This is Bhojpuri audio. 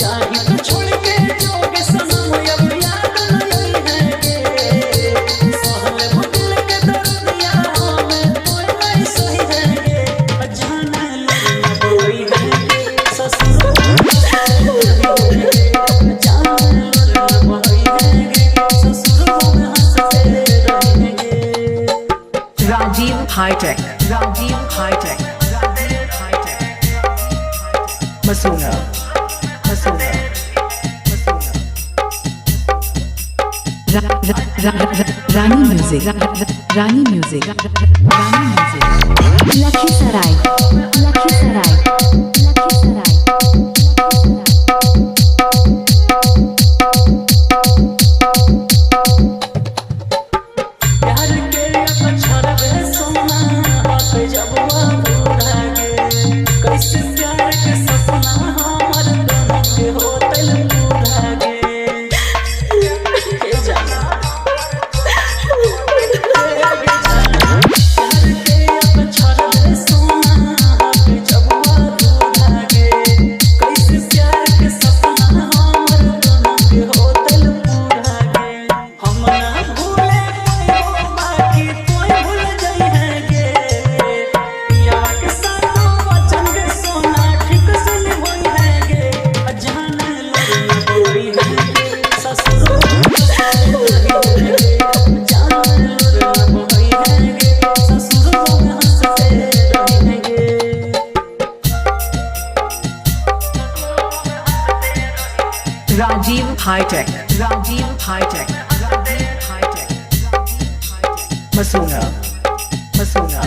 जाही तो छोड़ के जोगे सनम अब याद नहीं है गे सहले दिल के दर्दिया हमें कोई नहीं सही है गे जाने लगी कोई है ससुर जाने लगी कोई है गे ससुर में हंसते रहेंगे। राजीव हाईटेक, राजीव हाईटेक, मसूना, मसूना, रानी म्यूजिक, रानी म्यूजिक, रानी म्यूजिक, लखीसराय, लखीसराय, लखीसराय। प्यार के अक्षर में सोना हाथ जब अधूरा गे कैसे प्यार के सपना हमर दोनों के होतल पूरा गे हे जाना प्यार के अक्षर में सोना हाथ जब अधूरा गे कैसे प्यार के सपना हमर दोनों के होतल पूरा गे हम ना भूले बाकी कोई भूल जाई है गे पिया के साथ वचन के सोना ठीक से निभाई है गे जाने लगी कोई है गे ससुर जाने लगी कोई है गे ससुर में हंसते रहेंगे। Rajiv hi tech, Rajiv hi tech, Rajiv hi tech, मसूना, मसूना,